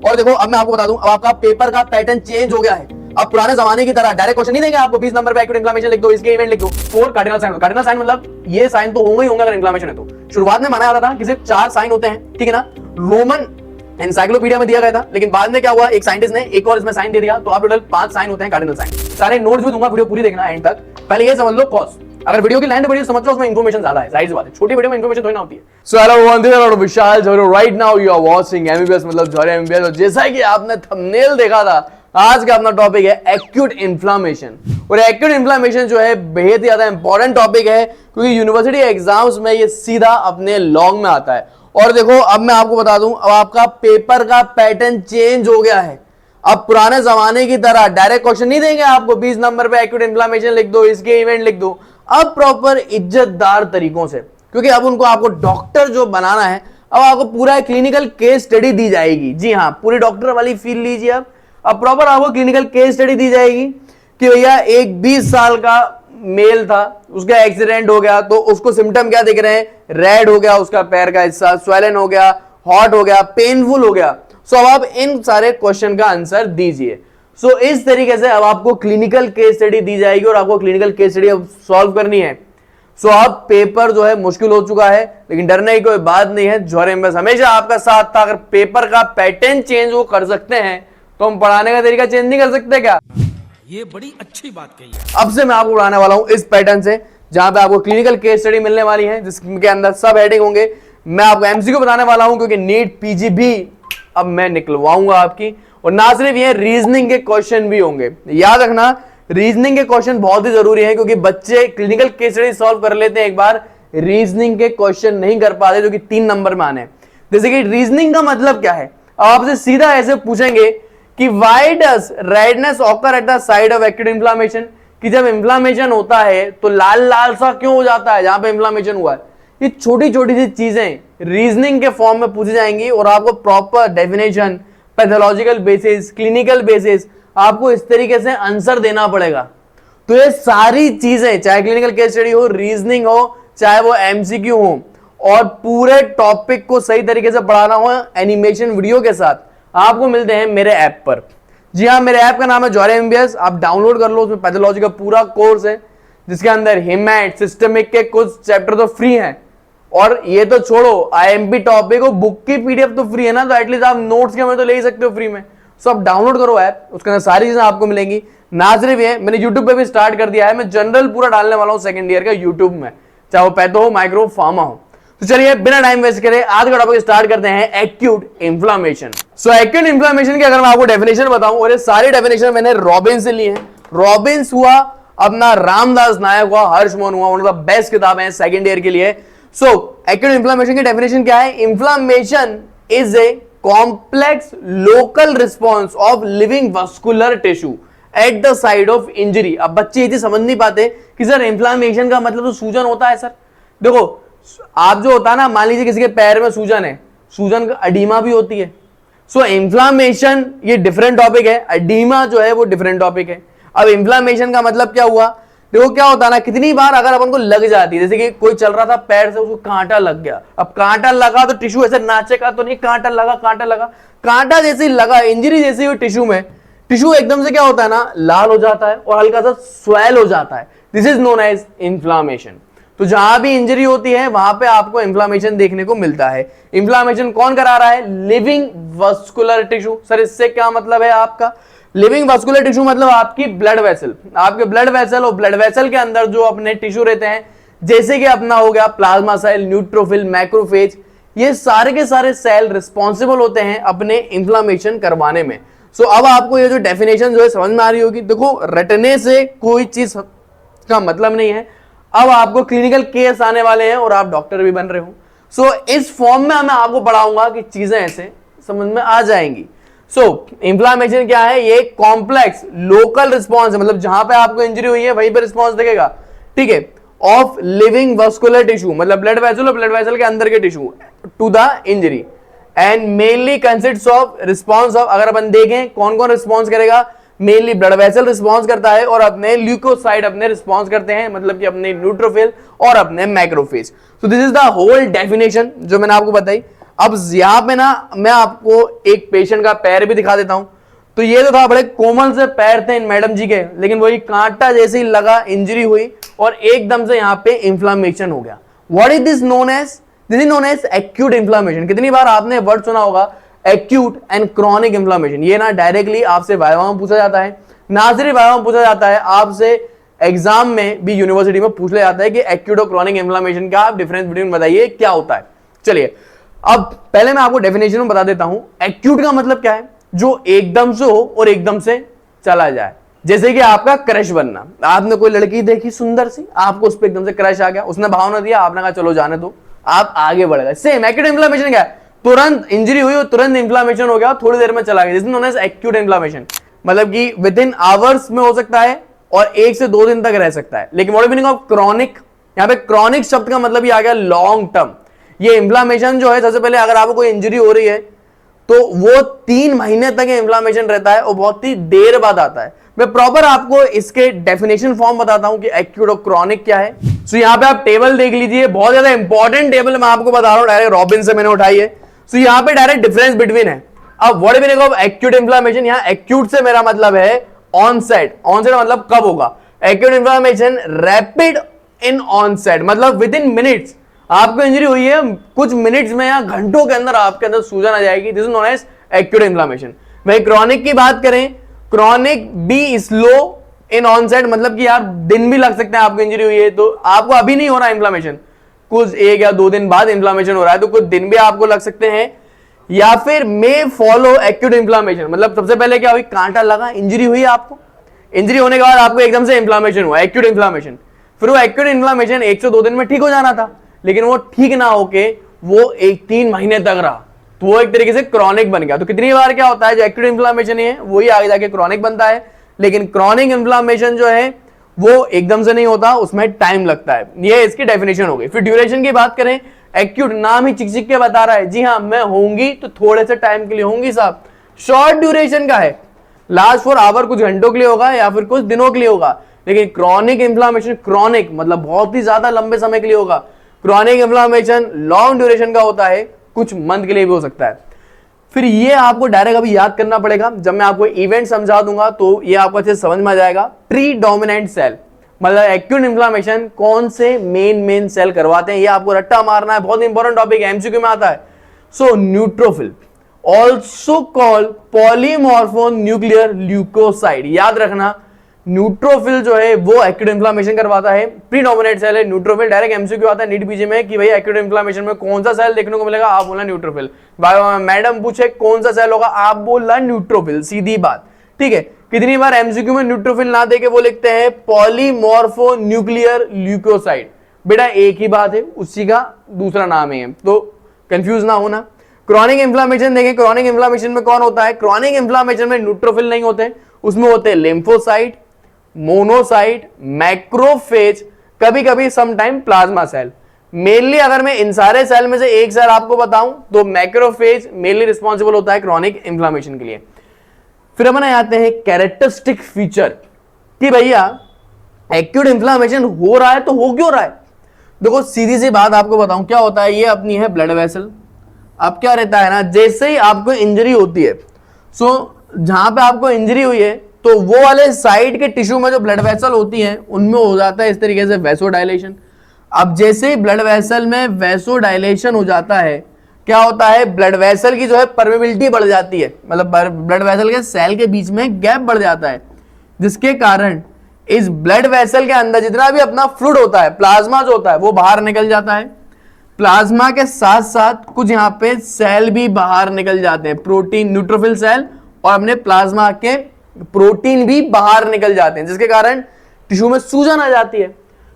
और देखो अब मैं आपको बता दूं, अब आपका पेपर का पैटर्न चेंज हो गया है। अब पुराने जमाने की तरह डायरेक्ट क्वेश्चन नहीं देंगे आपको 20 नंबर पे एक्यूट इन्फ्लेमेशन लिख दो, इसके इवेंट लिख दो। 4 कार्डिनल साइन। कार्डिनल साइन मतलब ये साइन तो होंगे ही होंगे अगर इन्फ्लेमेशन है तो। शुरुआत में माना जाता था कि सिर्फ 4 साइन होते हैं, ठीक है ना, रोमन एनसाइक्लोपीडिया में दिया गया था। लेकिन बाद में क्या हुआ, एक साइंटिस्ट ने एक और इसमें साइन दे दिया, तो आप टोटल 5 साइन होते हैं कार्डिनल साइन। सारे नोट्स भी दूंगा, वीडियो पूरी देखना एंड तक। पहले ये समझ लो कॉस, अगर वीडियो की लेंथ बड़ी समझ लो उसमें इंफॉर्मेशन ज्यादा है, जाहिर सी बात है, छोटी वीडियो में इंफॉर्मेशन थोड़ी ना होती है। So hello everyone, this is Vishal Jharo. Right now you are watching MBBS मतलब झरो एमबीबीएस। और जैसा कि आपने थंबनेल देखा था, आज का अपना टॉपिक है एक्यूट इन्फ्लेमेशन। और एक्यूट इन्फ्लेमेशन जो है बेहद ही ज्यादा इंपॉर्टेंट टॉपिक है, क्योंकि यूनिवर्सिटी एग्जाम्स में ये सीधा अपने लॉन्ग में आता है। और देखो अब मैं आपको बता दूं, अब आपका पेपर का पैटर्न चेंज हो गया है। अब पुराने जमाने की तरह डायरेक्ट क्वेश्चन नहीं देंगे आपको 20 नंबर पे एक्यूट इन्फ्लेमेशन लिख दो, इसके इवेंट लिख दो। अब प्रॉपर इज्जतदार तरीकों से, क्योंकि अब उनको आपको डॉक्टर जो बनाना है, अब आपको पूरा क्लिनिकल केस स्टडी दी जाएगी। जी हाँ, पूरी डॉक्टर वाली फील लीजिए। अब प्रॉपर आपको क्लिनिकल केस स्टडी दी जाएगी कि भैया एक 20 साल का मेल था, उसका एक्सीडेंट हो गया, तो उसको सिम्टम क्या दिख रहे हैं, रेड हो गया उसका पैर का हिस्सा, स्वेलन हो गया, हॉट हो गया, पेनफुल हो गया। सो अब आप इन सारे क्वेश्चन का आंसर दीजिए। सो इस तरीके से अब आपको क्लिनिकल केस स्टडी दी जाएगी और आपको क्लिनिकल केस स्टडी अब सॉल्व करनी है। सो अब पेपर जो है मुश्किल हो चुका है, लेकिन डरने की कोई बात नहीं है। झरो एमबीबीएस हमेशा आपका साथ था। अगर पेपर का पैटर्न चेंज वो कर सकते हैं, तो हम पढ़ाने का तरीका चेंज नहीं कर सकते क्या? ये बड़ी अच्छी बात कही है। अब से मैं आपको पढ़ाने वाला हूं इस पैटर्न से, जहां पे आपको क्लिनिकल केस स्टडी मिलने वाली है, जिसके अंदर सब हेडिंग होंगे। मैं आपको एमसीक्यू बताने वाला हूं, क्योंकि नीट पीजी भी अब मैं निकलवाऊंगा आपकी। और ना सिर्फ ये, रीजनिंग के क्वेश्चन भी होंगे। याद रखना, रीजनिंग के क्वेश्चन बहुत ही जरूरी है, क्योंकि बच्चे क्लिनिकल केस स्टडी सॉल्व कर लेते हैं एक बार, रीजनिंग के क्वेश्चन नहीं कर पाते, जो कि 3 नंबर में आने। जैसे कि रीजनिंग का मतलब क्या है, आपसे सीधा ऐसे पूछेंगे कि why does redness occur at the side of acute inflammation, कि जब इन्फ्लेमेशन होता है तो लाल लाल सा क्यों हो जाता है जहां पे इन्फ्लेमेशन हुआ है। ये छोटी छोटी सी चीजें रीजनिंग के फॉर्म में पूछी जाएंगी, और आपको proper definition, pathological basis, clinical basis, आपको इस तरीके से आंसर देना पड़ेगा। तो ये सारी चीजें, चाहे क्लिनिकल केस स्टडी हो, रीजनिंग हो, चाहे वो एमसीक्यू हो, और पूरे टॉपिक को सही तरीके से पढ़ाना हो एनिमेशन वीडियो के साथ, आपको मिलते हैं मेरे ऐप पर। जी हाँ, मेरे ऐप का नाम है झरो एमबीबीएस। आप डाउनलोड कर लो, उसमें पैथोलॉजी का पूरा कोर्स है, जिसके अंदर हिमैट, सिस्टमिक के कुछ चैप्टर तो फ्री हैं। और ये तो छोड़ो, आईएमपी टॉपिक हो, बुक की पीडीएफ तो फ्री है ना, तो एटलीस्ट आप नोट्स के में तो ले ही सकते हो फ्री में। सो आप डाउनलोड करो ऐप, उसके अंदर सारी चीजें आपको मिलेंगी। ना सिर्फ ये, मैंने यूट्यूब पे भी स्टार्ट कर दिया है, मैं जनरल पूरा डालने वाला हूँ सेकंड ईयर का यूट्यूब में, चाहे वो पैथो हो, माइक्रो, फार्मा हो। तो चलिए बिना टाइम वेस्ट करे आज का टॉपिक स्टार्ट करते हैं, एक्यूट इन्फ्लेमेशन। सो एक्यूट इन्फ्लेमेशन की अगर मैं आपको डेफिनेशन बताऊं, और ये सारी डेफिनेशन मैंने रॉबिन्स से ली है। रॉबिन्स हुआ अपना रामदास नायक हुआ, हर्षमोहन हुआ, वन ऑफ द बेस्ट किताबें हैं सेकंड ईयर के लिए। सो एक्यूट इन्फ्लेमेशन की डेफिनेशन क्या है? Inflammation is a complex local response of living vascular tissue at the side of injury. अब बच्चे ये समझ नहीं पाते कि सर इन्फ्लेमेशन का मतलब तो सूजन होता है। सर देखो, आप जो होता है ना, मान लीजिए किसी के पैर में सूजन है, सूजन का अडीमा भी होती है। सो इन्फ्लेमेशन ये डिफरेंट टॉपिक है, अडीमा जो है वो डिफरेंट टॉपिक है। अब इन्फ्लेमेशन का मतलब क्या हुआ? देखो क्या होता है ना, कितनी बार अगर अपन को लग जाती है, जैसे कि कोई चल रहा था पैर से, उसको कांटा लग गया। अब कांटा लगा तो टिश्यू ऐसे नाचेगा तो नहीं, कांटा लगा, कांटा लगा, कांटा जैसे लगा, इंजरी जैसी हुई टिश्यू में, टिश्यू एकदम से क्या होता है ना, लाल हो जाता है और हल्का सा स्वेल हो जाता है। This is known as inflammation. तो जहां भी इंजरी होती है वहां पे आपको इन्फ्लेमेशन देखने को मिलता है। इन्फ्लेमेशन कौन करा रहा है? Living vascular tissue. सर इससे क्या मतलब है आपका? लिविंग वस्कुलर टिश्यू मतलब आपकी ब्लड वेसल, आपके ब्लड वेसल, और ब्लड वेसल के अंदर जो अपने टिश्यू रहते हैं, जैसे कि अपना हो गया प्लाज्मा सेल, न्यूट्रोफिल, मैक्रोफेज, ये सारे के सारे सेल रिस्पॉन्सिबल होते हैं अपने इन्फ्लेमेशन करवाने में। सो अब आपको ये जो डेफिनेशन जो है समझ में आ रही होगी। देखो, रटने से कोई चीज का मतलब नहीं है। अब आपको क्लिनिकल केस आने वाले हैं और आप डॉक्टर भी बन रहे हो। सो इस फॉर्म में मैं आपको पढ़ाऊंगा कि चीजें ऐसे समझ में आ जाएंगी। सो इन्फ्लेमेशन क्या है? ये कॉम्प्लेक्स लोकल रिस्पॉन्स है, मतलब जहां पे आपको इंजरी हुई है वहीं पे रिस्पॉन्स दिखेगा, ठीक है, ऑफ लिविंग वस्कुलर टिश्यू, मतलब ब्लड वेसल और ब्लड वेसल के अंदर के tissue to the injury, and mainly consists of response of, अगर अपन देखें कौन कौन रिस्पॉन्स करेगा, मेनली ब्लड वेसल रिस्पॉन्स करता है, और अपने ल्यूकोसाइड अपने रिस्पॉन्स करते हैं, मतलब कि अपने न्यूट्रोफिल और अपने macrophage. So this is the whole definition जो मैंने आपको बताई। अब यहां पे ना मैं आपको एक पेशेंट का पैर भी दिखा देता हूं। तो ये तो था बड़े कोमल से पैर थे इन मैडम जी के, लेकिन वही कांटा जैसे ही लगा, इंजरी हुई और एकदम से यहां पे इंफ्लामेशन हो गया। What is this known as? This is known as acute inflammation. कितनी बार आपने वर्ड सुना होगा एक्यूट एंड क्रॉनिक इंफ्लामेशन। ये ना डायरेक्टली आपसे वाइवा में पूछा जाता है, ना सिर्फ वाइवा में पूछा जाता है, आपसे एग्जाम में भी यूनिवर्सिटी में पूछ लिया जाता है कि एक्यूट और क्रॉनिक इंफ्लामेशन का आप डिफरेंस बिटवीन बताइए क्या होता है। चलिए अब पहले मैं आपको डेफिनेशन में बता देता हूं। एक्यूट का मतलब क्या है? जो एकदम से हो और एकदम से चला जाए। जैसे कि आपका क्रश बनना, आपने कोई लड़की देखी सुंदर सी, आपको उस पर एकदम से क्रश आ गया, उसने भाव ना दिया, आपने कहा चलो जाने दो, आप आगे बढ़ गए। सेम एक्यूट इंफ्लामेशन क्या है? तुरंत इंजरी हुई और तुरंत इंफ्लामेशन हो गया, थोड़ी देर में चला गया, जिसमें नोन एज एक्यूट इंफ्लामेशन। मतलब कि विद इन आवर्स में हो सकता है और 1 से 2 दिन तक रह सकता है। लेकिन what is meaning of chronic? यहां पे क्रॉनिक शब्द का मतलब ही आ गया लॉन्ग टर्म। ये इंफ्लामेशन जो है, सबसे पहले अगर आपको कोई इंजरी हो रही है तो वो 3 महीने तक इंफ्लामेशन रहता है और बहुत ही देर बाद आता है। मैं प्रॉपर आपको इसके डेफिनेशन फॉर्म बताता हूं कि एक्यूट और क्रॉनिक क्या है। सो यहां पे आप टेबल देख लीजिए, बहुत ज्यादा इंपॉर्टेंट टेबल मैं आपको बता रहा हूं, डायरेक्ट रॉबिन से मैंने उठाई है। सो यहां पे डायरेक्ट डिफरेंस बिटवीन है। अब what is meaning of acute inflammation? यहां एक्यूट से मेरा मतलब है ऑनसेट। ऑनसेट मतलब कब होगा? एक्यूट इंफ्लामेशन रैपिड इन ऑनसेट, मतलब विद इन मिनट्स। आपको इंजरी हुई है, कुछ मिनट्स में या घंटों के अंदर आपके अंदर सूजन आ जाएगी। This is known as acute inflammation. वही क्रॉनिक की बात करें, chronic be slow in onset, मतलब कि यार दिन भी लग सकते हैं। आपको इंजरी हुई है तो आपको अभी नहीं हो रहा इंफ्लामेशन, कुछ 1 या 2 दिन बाद इंफ्लामेशन हो रहा है, तो कुछ दिन भी आपको लग सकते हैं। या फिर मे फॉलो एक्यूट इंफ्लामेशन, मतलब सबसे पहले क्या हुई? कांटा लगा, इंजरी हुई आपको, इंजरी होने के बाद आपको एकदम से इंफ्लामेशन हुआ, एक्यूट इंफ्लामेशन। फिर वो एक्यूट इंफ्लामेशन 1 से 2 दिन में ठीक हो जाना था, लेकिन वो ठीक ना होके वो 3 महीने तक रहा, तो वो एक तरीके से क्रॉनिक बन गया। तो कितनी बार क्या होता है, जो एक्यूट इंफ्लामेशन है वही आगे जाके क्रॉनिक बनता है, लेकिन क्रॉनिक इंफ्लामेशन जो है वो एकदम से नहीं होता, उसमें टाइम लगता है। ये इसकी डेफिनेशन हो गई। फिर ड्यूरेशन की बात करें, एक्यूट नाम ही चिक चिक के बता रहा है, जी हाँ मैं होंगी तो थोड़े से टाइम के लिए होंगी साहब। शॉर्ट ड्यूरेशन का है, लास्ट फॉर आवर, कुछ घंटों के लिए होगा या फिर कुछ दिनों के लिए होगा। लेकिन क्रॉनिक इंफ्लामेशन, क्रॉनिक मतलब बहुत ही ज्यादा लंबे समय के लिए होगा। क्रॉनिक इंफ्लामेशन लॉन्ग ड्यूरेशन का होता है, कुछ मंथ के लिए भी हो सकता है। फिर ये आपको डायरेक्ट अभी याद करना पड़ेगा, जब मैं आपको इवेंट समझा दूंगा तो ये आपको अच्छे समझ में आ जाएगा। प्रीडोमिनेंट सेल, मतलब एक्यूट इंफ्लामेशन कौन से मेन सेल करवाते हैं, ये आपको रट्टा मारना है, बहुत इंपॉर्टेंट टॉपिक है, एमसीक्यू में आता है। So neutrophil also called polymorpho nuclear leukocyte, याद रखना न्यूट्रोफिल जो है वो एक्यूट इंफ्लामेशन करवाता है। प्रीडोमिनेंट सेल है न्यूट्रोफिल। डायरेक्ट एमसीक्यू आता है नीट पीजी में कि भाई एक्यूट इंफ्लामेशन में कौन सा सेल देखने को मिलेगा, आप बोला न्यूट्रोफिल। मैडम पूछे कौन सा सेल होगा, आप बोला न्यूट्रोफिल, सीधी बात, ठीक है। कितनी बार एमसीक्यू में न्यूट्रोफिल ना देके वो लिखते हैं पॉलीमॉर्फो न्यूक्लियर ल्यूकोसाइड। बेटा एक ही बात है, उसी का दूसरा नाम है, तो कंफ्यूज ना होना। क्रॉनिक इंफ्लामेशन देखें, क्रॉनिक इंफ्लामेशन में कौन होता है? क्रॉनिक इंफ्लामेशन में न्यूट्रोफिल नहीं होते, उसमें होते हैं लिम्फोसाइट, मोनोसाइट, मैक्रोफेज, कभी कभी समटाइम प्लाज्मा सेल। मेनली अगर मैं इन सारे सेल में से एक सेल आपको बताऊं तो मैक्रोफेज मेनली रिस्पॉन्सिबल होता है क्रॉनिक इंफ्लामेशन के लिए। फिर अपन आते हैं कैरेक्टरिस्टिक फीचर कि भैया एक्यूट इंफ्लामेशन हो रहा है तो हो क्यों रहा है। देखो सीधी सी बात आपको बताऊं, क्या होता है, ये अपनी है ब्लड वेसल। अब क्या रहता है ना, जैसे ही आपको इंजरी होती है, जहां पे आपको इंजरी हुई है तो वो वाले साइड के टिश्यू में जो ब्लड वेसल होती हैं उनमें हो जाता है इस तरीके से वैसोडाइलेशन। अब जैसे ही ब्लड वेसल में वैसोडाइलेशन हो जाता है, क्या होता है, ब्लड वेसल की जो है परमेबिलिटी बढ़ जाती है, मतलब ब्लड वेसल के सेल के बीच में गैप बढ़ जाता है, जिसके कारण इस ब्लड वेसल के अंदर जितना भी अपना फ्लूइड होता है, प्लाज्मा जो होता है वो बाहर निकल जाता है। प्लाज्मा के साथ साथ कुछ यहाँ पे सेल भी बाहर निकल जाते हैं, प्रोटीन, न्यूट्रोफिल सेल और अपने प्लाज्मा के प्रोटीन भी बाहर निकल जाते हैं, जिसके कारण टिश्यू में सूजन आ जाती है।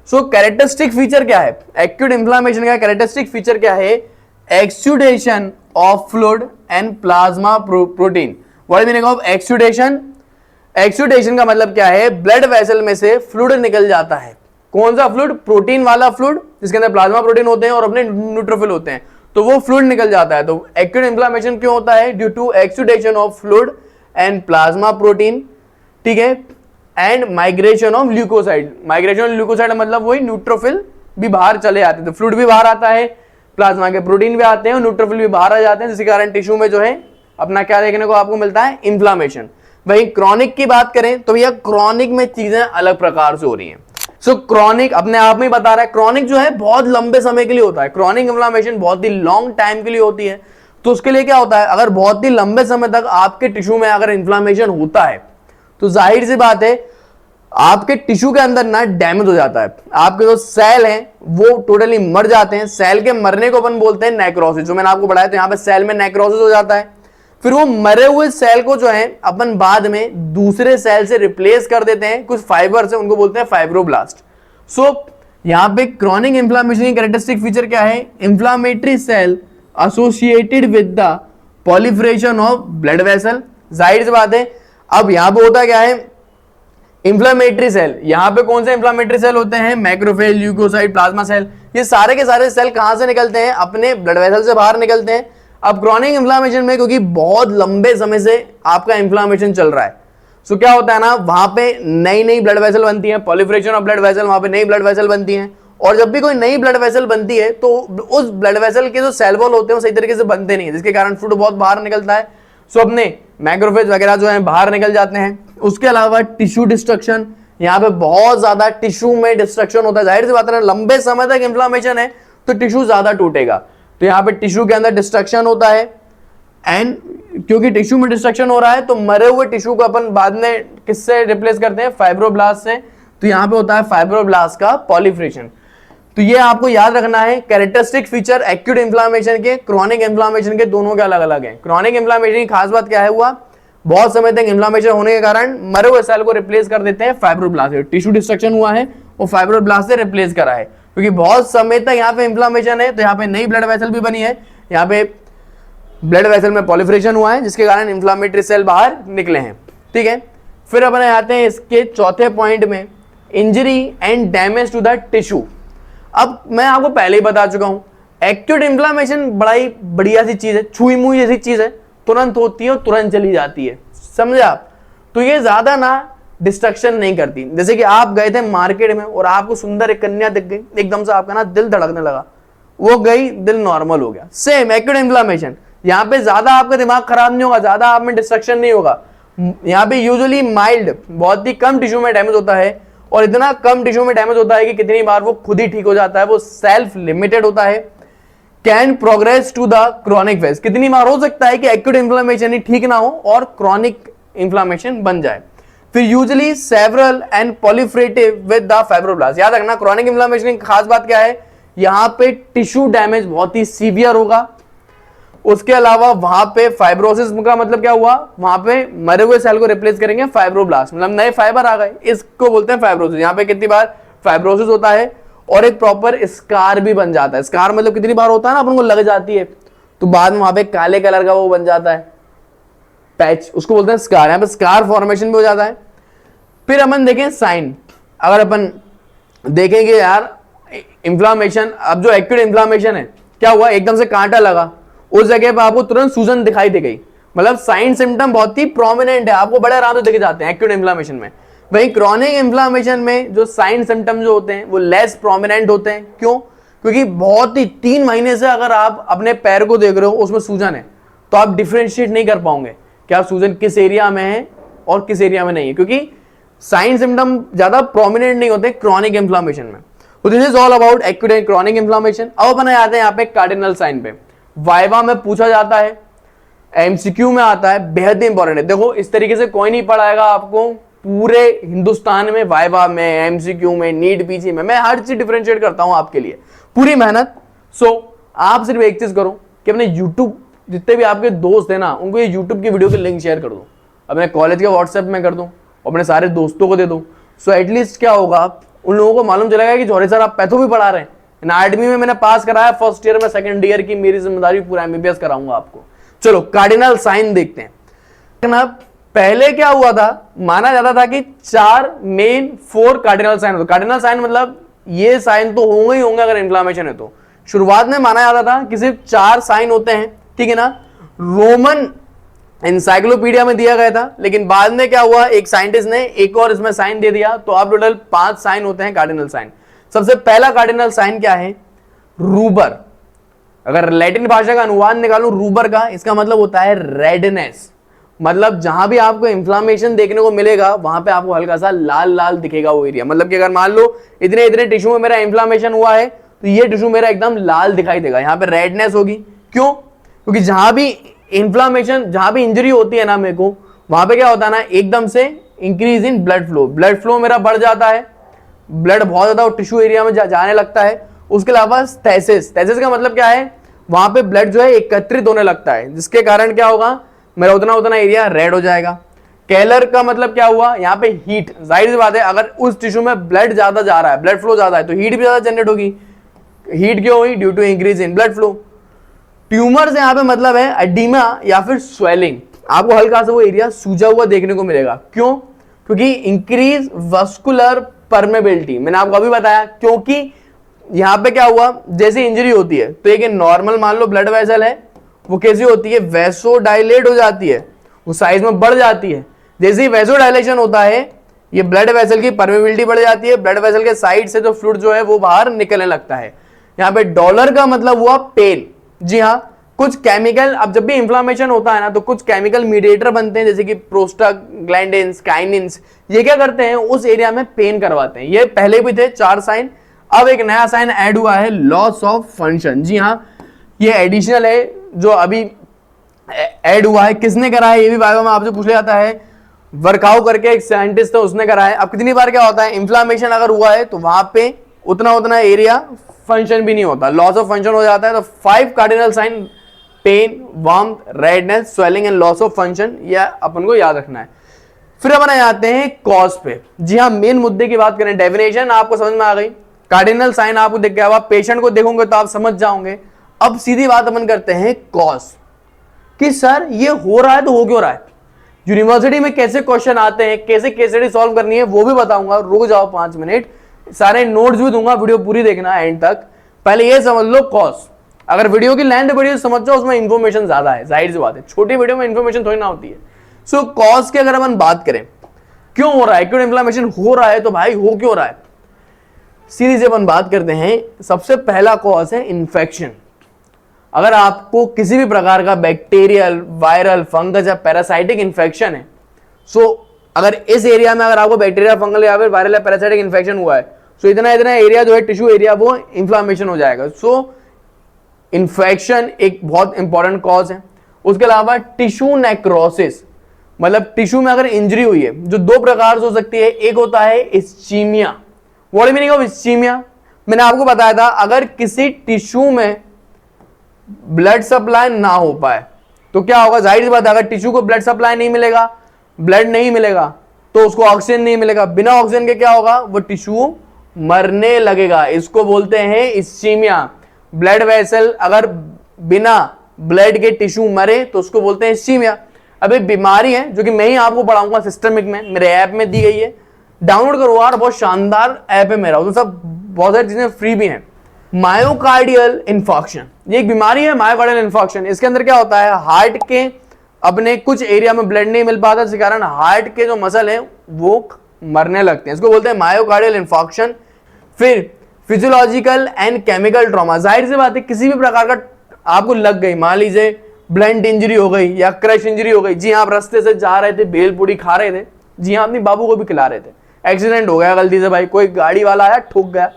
सो कैरेक्टरिस्टिक फीचर क्या है एक्यूट इंफ्लामेशन का? कैरेक्टरिस्टिक फीचर क्या है? Exudation of fluid and plasma protein. What is meaning of exudation? Exudation का मतलब क्या है, ब्लड वेसल में से फ्लूइड निकल जाता है। कौन सा फ्लूइड? प्रोटीन वाला फ्लूइड, जिसके अंदर प्लाज्मा प्रोटीन होते हैं और अपने न्यूट्रोफिल होते हैं, तो वो फ्लूइड निकल जाता है। तो एक्यूट इंफ्लामेशन क्यों होता है? Due to exudation of fluid and plasma protein, ठीक है, and migration of leukocyte. Migration of leukocyte मतलब वही न्यूट्रोफिल भी बाहर चले आते हैं, तो फ्लूइड भी बाहर आता है, प्लाज्मा के प्रोटीन भी आते हैं और न्यूट्रोफिल भी बाहर आ जाते हैं, जिसके कारण टिश्यू में जो है अपना क्या देखने को आपको मिलता है, इंफ्लामेशन। वहीं क्रॉनिक की बात करें तो भैया क्रॉनिक में चीजें अलग प्रकार से हो रही हैं। सो क्रॉनिक अपने आप में ही बता रहा है, क्रॉनिक जो है बहुत लंबे समय के लिए होता है, क्रॉनिक इंफ्लामेशन बहुत ही लॉन्ग टाइम के लिए होती है। तो उसके लिए क्या होता है, अगर बहुत ही लंबे समय तक आपके टिश्यू में अगर इंफ्लामेशन होता है तो जाहिर सी बात है आपके टिश्यू के अंदर ना डैमेज हो जाता है, आपके जो सेल हैं वो टोटली मर जाते हैं। सेल के मरने को अपन बोलते हैं नेक्रोसिस, जो मैंने आपको बताया। तो यहां पे सेल में नेक्रोसिस हो जाता है, फिर वो मरे हुए सेल को जो है अपन बाद में दूसरे सेल से रिप्लेस कर देते हैं, कुछ फाइबर से, उनको बोलते हैं फाइब्रोब्लास्ट। सो यहां पे क्रॉनिक इंफ्लामेशन की कैरेक्टरिस्टिक फीचर क्या है, inflammatory cell associated with the proliferation of blood vessel. जाहिर सी बात है, अब यहां पे होता क्या है, इंफ्लेमेटरी सेल, यहां पे कौन से इंफ्लेमेटरी सेल होते हैं, मैक्रोफेज, ल्यूकोसाइट, प्लाज्मा सेल, ये सारे के सारे सेल कहां से निकलते हैं, अपने ब्लड वेसल से बाहर निकलते हैं। अब क्रॉनिक इंफ्लेमेशन में क्योंकि बहुत लंबे समय से आपका इंफ्लेमेशन चल रहा है, सो क्या होता है ना, वहां पे नई नई ब्लड वेसल बनती है, पॉलिफरेशन ऑफ ब्लड वेसल, वहां पे नई ब्लड वेसल बनती है। और जब भी कोई नई ब्लड वेसल बनती है तो उस ब्लड वेसल के जो सेल वॉल होते हैं वो सही तरीके से बनते नहीं है, जिसके कारण फ्लूइड बहुत बाहर निकलता है। सो अपने मैक्रोफेज वगैरह जो है बाहर निकल जाते हैं। उसके अलावा टिश्यू डिस्ट्रक्शन, यहाँ पे बहुत ज्यादा टिश्यू में डिस्ट्रक्शन होता है। जाहिर सी बात है, लंबे समय तक इंफ्लेमेशन है तो टिश्यू ज्यादा टूटेगा, तो यहाँ पे टिश्यू के अंदर डिस्ट्रक्शन होता है। एंड क्योंकि टिश्यू में डिस्ट्रक्शन हो रहा है तो मरे हुए टिश्यू को अपन बाद में किससे रिप्लेस करते हैं, फाइब्रोब्लास्ट से। तो यहाँ पे होता है फाइब्रोब्लास्ट का पॉलिफरेशन। तो ये आपको याद रखना है, कैरेक्टरिस्टिक फीचर एक्यूट इंफ्लेमेशन के, क्रॉनिक इंफ्लेमेशन के, दोनों के अलग अलग हैं। क्रॉनिक इंफ्लेमेशन की खास बात क्या है, हुआ बहुत समय तक इंफ्लेमेशन होने के कारण मरे हुए सेल को रिप्लेस कर देते हैं फाइब्रोब्लास्ट से। टिश्यू डिस्ट्रक्शन हुआ है वो फाइब्रोब्लास्ट से रिप्लेस करा है, क्योंकि बहुत समय तक यहाँ पे इंफ्लेमेशन है, तो यहाँ पे नई ब्लड वेसल भी बनी है, यहाँ पे ब्लड वेसल में पॉलिफरेशन हुआ है, जिसके कारण इंफ्लेमेटरी सेल बाहर निकले हैं। ठीक है, फिर अपन आते हैं इसके चौथे पॉइंट में, injury and damage to the tissue. अब मैं आपको पहले ही बता चुका हूं, एक्यूट इंफ्लेमेशन बड़ा ही बढ़िया सी चीज है, छुई मुई जैसी चीज है, तुरंत होती है और तुरंत चली जाती है, समझे आप। तो ये ज्यादा ना डिस्ट्रक्शन नहीं करती। जैसे कि आप गए थे मार्केट में और आपको सुंदर एक कन्या दिख गई, एकदम से आपका ना दिल धड़कने लगा, वो गई, दिल नॉर्मल हो गया। सेम एक्यूट इंफ्लेमेशन, यहाँ पे ज्यादा आपका दिमाग खराब नहीं होगा, ज्यादा आप में डिस्ट्रक्शन नहीं होगा। यहाँ पे यूजुअली माइल्ड, बहुत ही कम टिश्यू में डैमेज होता है, और इतना कम टिश्यू में डैमेज होता है कि कितनी बार वो खुद ही ठीक हो जाता है, वो सेल्फ लिमिटेड होता है। Can progress to the chronic phase, कितनी बार हो सकता है कि एक्यूट इंफ्लेमेशन ही ठीक ना हो और क्रॉनिक इंफ्लेमेशन बन जाए। फिर usually several and proliferative with the fibroblast. याद रखना, क्रॉनिक इंफ्लेमेशन की खास बात क्या है, यहां पे टिश्यू डैमेज बहुत ही सीवियर होगा। उसके अलावा वहां पे फाइब्रोसिस का मतलब क्या हुआ, वहां पे मरे हुए सेल को रिप्लेस करेंगे फाइब्रोब्लास्ट, मतलब नए फाइबर आ गए, इसको बोलते हैं फाइब्रोसिस। यहाँ पे कितनी बार फाइब्रोसिस होता है और एक प्रॉपर स्कार भी बन जाता है। स्कार मतलब कितनी बार होता है ना, अपन को लग जाती है तो बाद में वहां पे काले कलर का वो बन जाता है पैच, उसको बोलते हैं स्कार। यहाँ पे स्कार फॉर्मेशन भी हो जाता है। फिर अपन देखें साइन, अगर अपन देखेंगे यार इंफ्लामेशन, अब जो एक्यूट इंफ्लामेशन है क्या हुआ, एकदम से कांटा लगा, उस जगह पे आपको तुरंत सूजन दिखाई दे गई, मतलब साइन सिम्टम बहुत ही प्रोमिनेंट है, आपको बड़े आराम से दिखे जाते हैं एक्यूट इंफ्लेमेशन में। वहीं क्रॉनिक इंफ्लेमेशन में जो साइन सिम्टम जो होते हैं वो लेस प्रोमिनेंट होते हैं। क्यों? क्योंकि बहुत ही 3 महीने से अगर आप अपने पैर को देख रहे हो उसमें सूजन है, तो आप डिफ्रेंशिएट नहीं कर पाओगे क्या सूजन किस एरिया में है और किस एरिया में नहीं है, क्योंकि साइन सिम्टम ज्यादा प्रोमिनेंट नहीं होते क्रॉनिक इंफ्लेमेशन में। तो this is all about acute and chronic inflammation. अब अपन आते हैं यहाँ पे कार्डिनल साइन पे, वाइवा में पूछा जाता है, एमसीक्यू में आता है, बेहद इंपॉर्टेंट है। देखो इस तरीके से कोई नहीं पढ़ाएगा आपको पूरे हिंदुस्तान में, वाइवा में, एमसीक्यू में, नीट पीजी में, मैं हर चीज डिफरेंशिएट करता हूं आपके लिए, पूरी मेहनत। सो आप सिर्फ एक चीज करो कि अपने यूट्यूब, जितने भी आपके दोस्त हैं ना, उनको ये यूट्यूब की वीडियो की लिंक शेयर कर दो, अपने कॉलेज के व्हाट्सएप में कर दो, अपने सारे दोस्तों को दे दो। सो एटलीस्ट क्या होगा, उन लोगों को मालूम चलेगा कि जौहरी सर आप पैथो भी पढ़ा रहे हैं। एनाटॉमी में मैंने पास कराया फर्स्ट ईयर में, सेकंड ईयर की मेरी जिम्मेदारी, पूरा एमबीबीएस कराऊंगा आपको। चलो कार्डिनल साइन देखते हैं। पहले क्या हुआ था, माना जाता था कि 4 कार्डिनल साइन होते। कार्डिनल साइन मतलब ये साइन तो होंगे ही होंगे अगर इंफ्लेमेशन है तो। शुरुआत में माना जाता था कि सिर्फ 4 साइन होते हैं, ठीक है ना, रोमन एनसाइक्लोपीडिया में दिया गया था, लेकिन बाद में क्या हुआ, एक साइंटिस्ट ने एक और इसमें साइन दे दिया, तो अब टोटल 5 साइन होते हैं कार्डिनल साइन। सबसे पहला कार्डिनल साइन क्या है, रूबर। अगर लैटिन भाषा का अनुवाद निकालूं रूबर का, इसका मतलब होता है रेडनेस। मतलब जहां भी आपको इंफ्लामेशन देखने को मिलेगा वहां पे आपको हल्का सा लाल लाल दिखेगा वो एरिया। मतलब कि अगर मान लो इतने इतने टिश्यू में मेरा इंफ्लामेशन हुआ है तो ये टिश्यू मेरा एकदम लाल दिखाई देगा, यहाँ पे रेडनेस होगी। क्यों? क्योंकि जहां भी इंफ्लामेशन, जहां भी इंजरी होती है ना मेरे को, वहां पे क्या होता है ना, एकदम से increase in blood flow, blood flow मेरा बढ़ जाता है, ब्लड बहुत ज्यादा टिश्यू एरिया में जाने लगता है। उसके अलावा स्थैसिस, स्थैसिस का मतलब क्या है, वहां पे ब्लड जो है एकत्रित होने लगता है, जिसके कारण क्या होगा, मेरा उतना उतना एरिया रेड हो जाएगा। कैलर का मतलब क्या हुआ, यहाँ पे हीट, जाहिर सी बात है अगर उस टिश्यू में ब्लड ज्यादा जा रहा है, ब्लड फ्लो ज्यादा है, तो हीट भी ज्यादा जनरेट होगी। हीट क्यों हुई? Due to increase in blood flow. Tumour से यहाँ पे मतलब है एडिमा या फिर स्वेलिंग, आपको हल्का सा वो एरिया सूजा हुआ देखने को मिलेगा। क्यों? क्योंकि इंक्रीज वस्कुलर परमेबिलिटी, मैंने आपको अभी बताया। क्योंकि यहां पे क्या हुआ, जैसे इंजरी होती है तो एक नॉर्मल मान लो ब्लड वेसल है, वो कैसी होती है, वैसोडाइलेट हो जाती है, वो साइज में बढ़ जाती है। जैसे ही वैसोडाइलेशन होता है ये ब्लड वेसल की परमेबिलिटी बढ़ जाती है, ब्लड वेसल के साइड से जो फ्लूइड जो है वो बाहर निकलने लगता है। यहाँ पे डॉलर का मतलब हुआ पेन। जी हाँ, कुछ केमिकल, अब जब भी इंफ्लामेशन होता है ना तो कुछ केमिकल मीडिएटर बनते हैं, जैसे कि प्रोस्टाग्लैंडिन्स, काइनिन्स, ये क्या करते हैं, उस एरिया में पेन करवाते हैं। ये पहले भी थे 4 साइन, अब एक नया साइन ऐड हुआ है, लॉस ऑफ फंक्शन। जी हाँ, ये एडिशनल है जो अभी ऐड हुआ है। किसने करा है ये भी वाइवा में आपसे पूछ लिया जाता है, वर्कआउट करके एक साइंटिस्ट है उसने करा है। अब कितनी बार क्या होता है, इंफ्लामेशन अगर हुआ है तो वहां पे उतना एरिया फंक्शन भी नहीं होता, लॉस ऑफ फंक्शन हो जाता है। तो 5 cardinal sign, pain, warmth, redness, swelling and loss of function, यह अपन को याद रखना है। फिर अपन आ जाते हैं कॉज पे। जी हाँ, मेन मुद्दे की बात करें, डेफिनेशन आपको समझ में आ गई, कार्डिनल साइन आपको दिख गया, आप पेशेंट को देखोगे तो आप समझ जाओगे। अब सीधी बात अपन करते हैं कॉज कि सर ये हो रहा है तो हो क्यों रहा है, यूनिवर्सिटी में कैसे क्वेश्चन आते हैं, कैसे केस स्टडी सॉल्व करनी है वो भी बताऊंगा। रुक जाओ 5 मिनट, सारे नोट्स भी दूंगा, वीडियो पूरी देखना एंड तक। पहले ये समझ लो कॉज, अगर वीडियो की लेंथ बड़ी है समझ जाओ उसमें इंफॉर्मेशन ज्यादा है, जाहिर सी बात है, छोटी वीडियो में इंफॉर्मेशन थोड़ी ना होती है। सो कॉज की अगर अपन बात करें, क्यों हो रहा है, क्यों इन्फ्लेमेशन हो रहा है, तो भाई हो क्यों रहा है, सीरीज से अपन बात करते हैं। सबसे पहला कॉज है इन्फेक्शन। अगर आपको किसी भी प्रकार का बैक्टीरियल, वायरल, फंगस या पैरासाइटिक इन्फेक्शन है, सो अगर इस एरिया में अगर आपको बैक्टीरिया, फंगल या फिर वायरल या पैरासाइटिक इन्फेक्शन हुआ है, सो इतना एरिया जो है टिश्यू एरिया वो इन्फ्लामेशन हो जाएगा। सो इन्फेक्शन एक बहुत इंपॉर्टेंट कॉज है। उसके अलावा टिश्यू नेक्रोसिस, मतलब टिश्यू में अगर इंजरी हुई है, जो 2 प्रकार से हो सकती है। एक होता है ischaemia. What meaning of ischaemia, मैंने आपको बताया था, अगर किसी टिश्यू में ब्लड सप्लाई ना हो पाए तो क्या होगा, जाहिर सी बात है अगर टिश्यू को ब्लड सप्लाई नहीं मिलेगा, ब्लड नहीं मिलेगा तो उसको ऑक्सीजन नहीं मिलेगा, बिना ऑक्सीजन के क्या होगा, वो टिश्यू मरने लगेगा। इसको बोलते हैं इस्चीमिया। ब्लड वेसल अगर बिना ब्लड के टिश्यू मरे तो उसको बोलते हैं इस्चीमिया। अब एक बीमारी है जो कि मैं ही आपको पढ़ाऊंगा सिस्टमिक में, मेरे ऐप में दी गई है, डाउनलोड करो यार, बहुत शानदार ऐप है मेरा, उसमें सब बहुत सारी चीजें फ्री भी हैं। मायोकार्डियल इन्फॉक्शन, ये एक बीमारी है मायोकार्डियल इन्फॉक्शन। इसके अंदर क्या होता है, हार्ट के अपने कुछ एरिया में ब्लड नहीं मिल पाता, जिस कारण हार्ट के जो मसल है वो मरने लगते हैं, इसको बोलते हैं मायोकार्डियल इन्फॉक्शन। फिर फिजियोलॉजिकल एंड केमिकल ट्रॉमा, जाहिर सी बात है किसी भी प्रकार का आपको लग गई, मान लीजिए ब्लंट इंजरी हो गई या क्रश इंजरी हो गई, जी हाँ, आप रास्ते से जा रहे थे, भेलपूरी खा रहे थे, जी हाँ, अपनी बाबू को भी खिला रहे थे, एक्सीडेंट हो गया गलती से, भाई कोई गाड़ी वाला आया ठुक गया,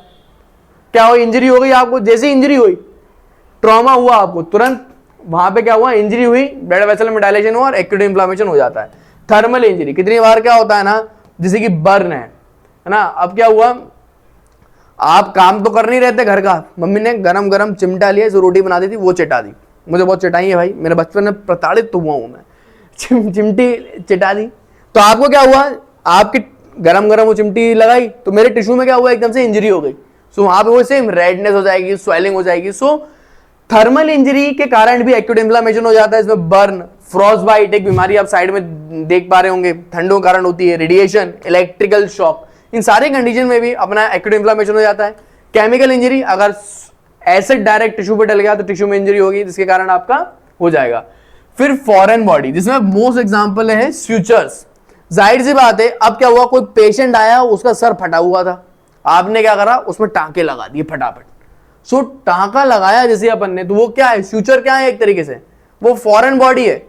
क्या हो, इंजरी हो गई आपको। जैसे इंजरी हुई, ट्रॉमा हुआ आपको, तुरंत वहां पे क्या हुआ, इंजरी हुई, ब्लड वेसल में डायलेशन हुआ और एक्यूट इन्फ्लेमेशन हो जाता है। थर्मल इंजरी, कितनी बार क्या होता है ना, जैसे कि बर्न है ना, अब क्या हुआ, आप काम तो कर नहीं रहते घर का, मम्मी ने गरम गरम चिमटा लिया, जो रोटी बना दी थी वो चिटा दी, मुझे बहुत चिटाई है भाई, मेरे बचपन में प्रताड़ित तो हुआ हूं मैं, चिमटी चिटा दी, तो आपको क्या हुआ, आपकी गरम गरम वो चिमटी लगाई तो मेरे टिश्यू में क्या हुआ, एकदम से इंजरी हो गई। सो वहां पे वो सेम रेडनेस हो जाएगी, स्वेलिंग हो जाएगी। सो थर्मल इंजरी के कारण भी एक्यूट इन्फ्लेमेशन हो जाता है। इसमें बर्न, फ्रॉस्ट बाइट एक बीमारी आप साइड में देख पा रहे होंगे, ठंडों के कारण होती है, रेडिएशन, इलेक्ट्रिकल शॉक, इन सारे कंडीशन में भी अपना एक्यूट इन्फ्लेमेशन हो जाता है। केमिकल इंजरी, अगर एसिड डायरेक्ट टिश्यू पे डल गया तो टिश्यू में इंजरी होगी, जिसके कारण आपका हो जाएगा। फिर फॉरेन बॉडी, जिसमें मोस्ट एग्जांपल है स्यूचर्स। जाहिर सी बात है, अब क्या हुआ, कोई पेशेंट आया, उसका सर फटा हुआ था, आपने क्या करा, उसमें टांके लगा दिए फटाफट। सो टांका लगाया जैसे अपन ने, तो वो क्या है, फ्यूचर क्या है, एक तरीके से वो फॉरेन बॉडी है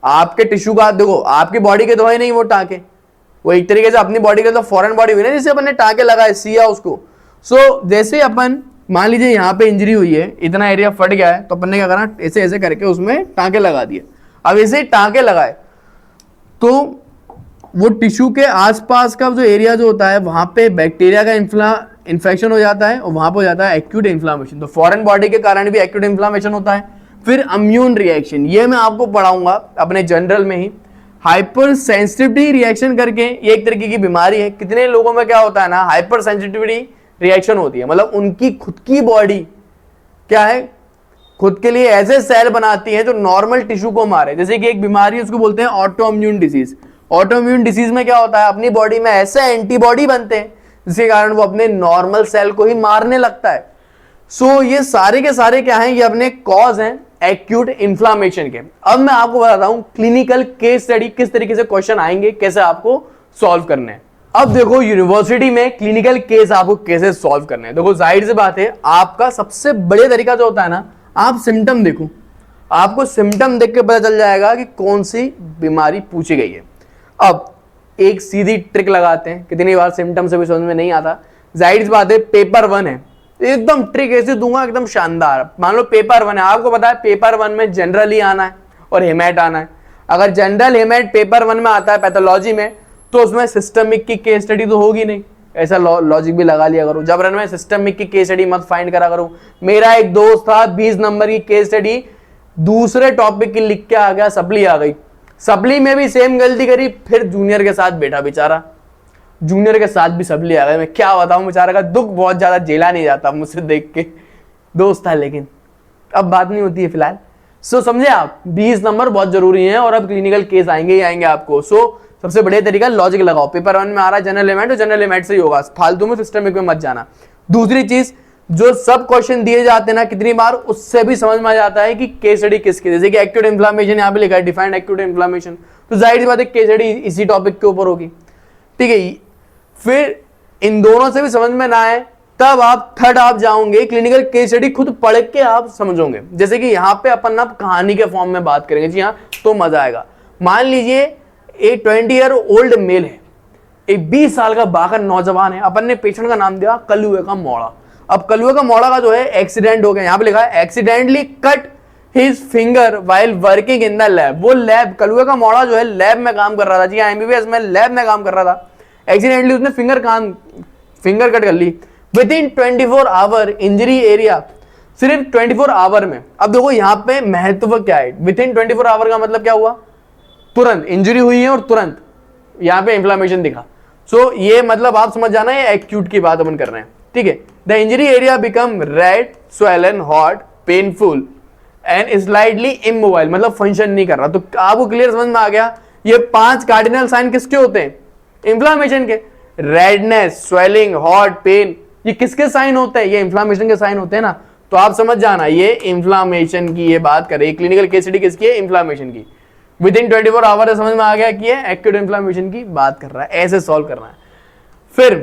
आपके टिश्यू का। देखो आपकी बॉडी के तो है नहीं वो टांके, वो एक तरीके से अपनी बॉडी के तो फॉरेन बॉडी हुई ना, जैसे अपन ने टांके लगाए, सिया उसको। सो जैसे अपन मान लीजिए यहाँ पे इंजरी हुई है, इतना एरिया फट गया है, तो अपन ने क्या करना, ऐसे ऐसे करके उसमें टांके लगा दिए। अब ऐसे टांके लगाए तो वो टिश्यू के आसपास का जो एरिया जो होता है वहां पे बैक्टीरिया का इन्फेक्शन हो जाता है और वहां पे हो जाता है एक्यूट इन्फ्लामेशन। तो फॉरेन बॉडी के कारण भी एक्यूट इन्फ्लामेशन होता है। फिर इम्यून रिएक्शन, ये मैं आपको पढ़ाऊंगा अपने जनरल में ही। हाइपर सेंसिटिविटी रिएक्शन करके ये एक तरीके की बीमारी है। कितने लोगों में क्या होता है ना, हाइपर सेंसिटिविटी रिएक्शन होती है, मतलब उनकी खुद की बॉडी क्या है, खुद के लिए ऐसे सेल बनाती है जो नॉर्मल टिश्यू को मारे। जैसे कि एक बीमारी उसको बोलते हैं auto immune disease. Auto immune disease में क्या होता है, अपनी बॉडी में ऐसे एंटीबॉडी बनते हैं जिसके कारण वो अपने नॉर्मल सेल को ही मारने लगता है। सो ये सारे के सारे क्या हैं, ये अपने कॉज हैं एक्यूट इन्फ्लामेशन के। अब मैं आपको बताता हूं क्लिनिकल केस स्टडी किस तरीके से क्वेश्चन आएंगे, कैसे आपको सॉल्व करने हैं। अब देखो यूनिवर्सिटी में क्लिनिकल केस आपको कैसे सॉल्व करने हैं। देखो जाहिर सी बात है, आपका सबसे बढ़िया तरीका जो होता है ना, आप सिम्टम देखो, आपको सिम्टम देख के पता चल जाएगा कि कौन सी बीमारी पूछी गई है। अब एक सीधी ट्रिक लगाते हैं, कितनी बार सिम्टम से भी समझ में नहीं आता। जाहिर सी बात है, पेपर 1 है, एकदम ट्रिक ऐसे दूंगा एकदम शानदार। मान लो पेपर 1 है, आपको पता है पेपर 1 में जनरली आना है और हेमेट आना है। अगर जनरल हेमेट पेपर 1 में आता है पैथोलॉजी में, तो उसमें सिस्टमिक की केस स्टडी तो होगी नहीं। ऐसा लॉजिक भी लगा लिया करो, जबरन में सिस्टमिक की केस स्टडी मत फाइंड करा करो। मेरा एक दोस्त था 20 नंबर की केस स्टडी दूसरे टॉपिक की लिख के आ गया, सप्ली आ गई, सप्ली में भी सेम गलती करी, फिर जूनियर के साथ बैठा बेचारा, जूनियर के साथ भी सप्ली आ गए। मैं क्या बताऊं, बेचारा का दुख बहुत ज्यादा झेला नहीं जाता मुझसे देख के, दोस्त था लेकिन अब बात नहीं होती है फिलहाल। सो समझे आप, 20 नंबर बहुत जरूरी है और अब क्लिनिकल केस आएंगे ही आएंगे आपको। सो सबसे बढ़िया तरीका लॉजिक लगाओ, पेपर 1 में आ रहा है जनरल एलिमेंट, तो जनरल एलिमेंट से ही होगा, फालतू में सिस्टमिक में मत जाना। दूसरी चीज, जो सब क्वेश्चन दिए जाते हैं ना कितनी बार, उससे भी समझ में आ जाता है कि केस स्टडी किसकी। जैसे कि एक्यूट इन्फ्लामेशन यहाँ पे लिखा है, डिफाइंड एक्यूट इन्फ्लामेशन, तो जाहिर सी बात है केस स्टडी इसी टॉपिक के ऊपर होगी, ठीक है। फिर इन दोनों से भी समझ में ना आए, तब आप थर्ड आप जाओगे क्लिनिकल केस स्टडी खुद पढ़ के आप समझोगे। जैसे कि यहाँ पे अपन ना कहानी के फॉर्म में बात करेंगे, जी हाँ, तो मजा आएगा। मान लीजिए एक 20 ईयर ओल्ड मेल है, एक 20 साल का बाकर नौजवान है, अपन ने पेशेंट का नाम दिया कलुए का मोड़ा। अब कलुए का मोड़ा का जो है एक्सीडेंट हो गया, यहाँ पे लिखा है accidentally cut his finger while working in the lab. वो लैब, कलुए का मोड़ा जो है लैब में काम कर रहा था, जी हाँ, एमबीबीएस में लैब में काम कर रहा था। एक्सीडेंटली उसने फिंगर कट कर ली। Within 24 hour injury area, सिर्फ 24 आवर में। अब देखो यहाँ पे महत्व क्या है, विद इन 24 आवर का मतलब क्या हुआ, तुरंत इंजरी हुई है और तुरंत यहाँ पे इंफ्लेमेशन दिखा। सो ये मतलब आप समझ जाना, ये एक्यूट की बात अपन कर रहे हैं, ठीक है। The injury area become red, swollen, hot, painful and slightly immobile, मतलब फंक्शन नहीं कर रहा। तो आपको क्लियर समझ में आ गया, ये 5 कार्डिनल साइन किसके होते हैं, इंफ्लेमेशन के। रेडनेस, स्वेलिंग, हॉट, पेन, ये किसके साइन होते हैं, ये इंफ्लेमेशन के साइन होते हैं ना। तो आप समझ जाना ये इंफ्लेमेशन की ये बात कर रही है, क्लिनिकल केस स्टडी किसकी है, इंफ्लेमेशन की। विद इन 24 आवर समझ में आ गया कि ये एक्यूट इंफ्लेमेशन की बात कर रहा है, ऐसे सॉल्व करना है। फिर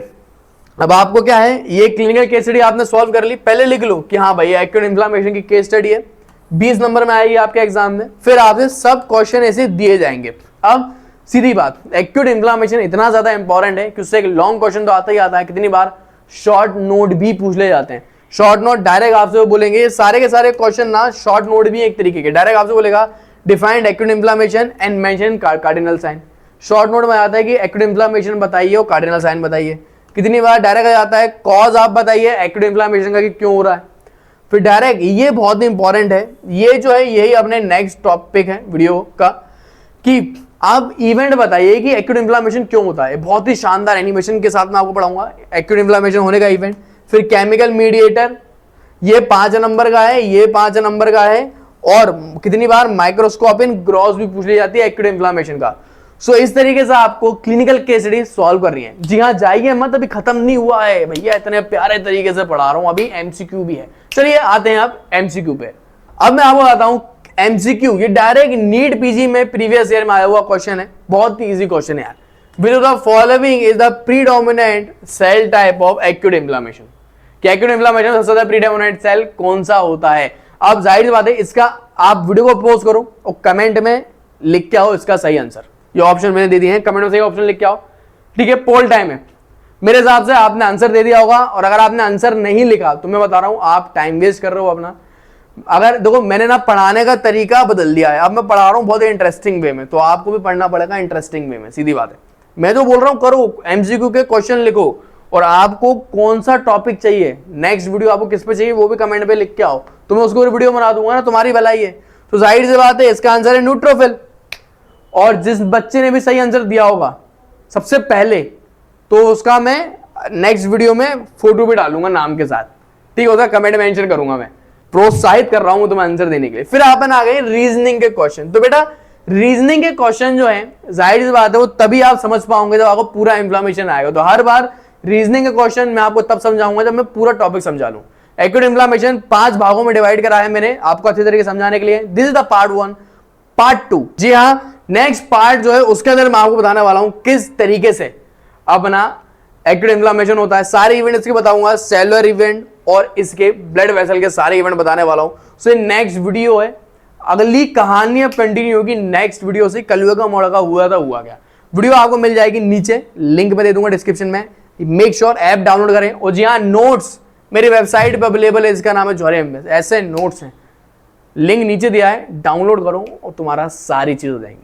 अब आपको क्या है, ये क्लिनिकल केस स्टडी आपने सॉल्व कर ली, पहले लिख लो कि हाँ भाई एक्यूट इंफ्लेमेशन की केस स्टडी है, 20 नंबर में आएगी आपके एग्जाम में। फिर आपसे सब क्वेश्चन ऐसे दिए जाएंगे। अब सीधी बात, एक्यूट इंफ्लेमेशन इतना ज्यादा इंपॉर्टेंट है कि उससे एक लॉन्ग क्वेश्चन तो आता ही आता है, कितनी बार शॉर्ट नोट भी पूछ ले जाते हैं। शॉर्ट नोट डायरेक्ट आपसे बोलेंगे, ये सारे के सारे क्वेश्चन ना शॉर्ट नोट भी एक तरीके के, डायरेक्ट आपसे बोलेगा defined acute inflammation and mention cardinal sign. Short note में आता है कि एक्यूट इंफ्लेमेशन बताइए और कार्डिनल साइन बताइए। कितनी बार डायरेक्ट आ जाता है कॉज आप बताइए एक्यूट इंफ्लेमेशन का कि क्यों हो रहा है। फिर डायरेक्ट, ये बहुत इंपॉर्टेंट है, ये जो है यही अपने नेक्स्ट टॉपिक है वीडियो का, कि आप इवेंट बताइए कि एक्यूट इंफ्लेमेशन क्यों होता है। बहुत ही शानदार एनिमेशन के साथ मैं आपको पढ़ाऊंगा एक्यूट इंफ्लेमेशन होने का इवेंट। फिर केमिकल मीडिएटर, ये 5 नंबर का है, ये 5 नंबर का है। और कितनी बार माइक्रोस्कोप इन ग्रॉस भी पूछ ली जाती है एक्यूट इंफ्लेमेशन का। सो इस तरीके से आपको क्लिनिकल केस स्टडी सॉल्व कर रही है। जी हाँ, जाइए मत, अभी खत्म नहीं हुआ है भैया, इतने प्यारे तरीके से पढ़ा रहा हूं, अभी एमसीक्यू भी है। चलिए आते हैं अब एमसीक्यू पे। अब मैं आपको बताता हूं एमसीक्यू, ये डायरेक्ट नीट पीजी में प्रीवियस ईयर में आया हुआ क्वेश्चन है, बहुत ही इजी क्वेश्चन है यार। Which of the following is the predominant cell type of acute inflammation, कि एक्यूट इन्फ्लेमेशन सबसे ज्यादा प्रीडोमिनेंट सेल कौन सा होता है। अब जाहिर सी बात है, इसका आप वीडियो को पोस्ट करो और कमेंट में लिख के आओ इसका सही आंसर। ये ऑप्शन मैंने दे दिए हैं, कमेंट में सही ऑप्शन लिख के आओ, ठीक है। पोल टाइम है, मेरे हिसाब से आपने आंसर दे दिया होगा, और अगर आपने आंसर नहीं लिखा तो मैं बता रहा हूं आप टाइम वेस्ट कर रहे हो अपना। अगर देखो मैंने ना पढ़ाने का तरीका बदल दिया है, अब मैं पढ़ा रहा हूं बहुत इंटरेस्टिंग वे में, तो आपको भी पढ़ना पड़ेगा इंटरेस्टिंग वे में, सीधी बात है। मैं तो बोल रहा हूं करो, एमसीक्यू के क्वेश्चन लिखो, और आपको कौन सा टॉपिक चाहिए, नेक्स्ट वीडियो आपको किस पे चाहिए वो भी कमेंट पे लिख के आओ, तो मैं उसको वीडियो बना दूंगा ना, तुम्हारी भलाई है। तो जाहिर सी बात है इसका आंसर है न्यूट्रोफिल, और जिस बच्चे ने भी सही आंसर दिया होगा सबसे पहले, तो उसका मैं नेक्स्ट वीडियो में फोटो भी डालूंगा नाम के साथ, ठीक होगा, कमेंट मेंशन करूंगा, मैं प्रोत्साहित कर रहा हूं तुम्हें आंसर देने के लिए। फिर अपन आ गए रीजनिंग के क्वेश्चन। तो बेटा रीजनिंग के क्वेश्चन जो है जाहिर सी बात है वो तभी आप समझ पाओगे जब आपको पूरा इंफ्लेमेशन आएगा। तो हर बार रीजनिंग के क्वेश्चन मैं आपको तब समझाऊंगा जब मैं पूरा टॉपिक समझा लूं। एक्यूट इंफ्लेमेशन 5 भागों में डिवाइड करा है मैंने आपको अच्छे तरीके से समझाने के लिए। This is the part 1। Part 2, जी हाँ, नेक्स्ट पार्ट जो है उसके अंदर मैं आपको बताने वाला हूं किस तरीके से अपना एक्यूट इंफ्लेमेशन होता है। सारे इवेंट इसके बताऊंगा, सेलुलर इवेंट और इसके ब्लड वेसल के सारे इवेंट बताने वाला हूं। सो नेक्स्ट वीडियो है, अगली कहानी अब कंटिन्यू होगी नेक्स्ट वीडियो से। कलयुग का मोड़ का हुआ था हुआ गया, वीडियो आपको मिल जाएगी नीचे, लिंक में दे दूंगा डिस्क्रिप्शन में। मेक श्योर ऐप डाउनलोड करें, और जी हाँ नोट्स मेरी वेबसाइट पर अवेलेबल है, इसका नाम है जौहरी एमएस। ऐसे नोट्स हैं, लिंक नीचे दिया है, डाउनलोड करो और तुम्हारा सारी चीज हो जाएंगी।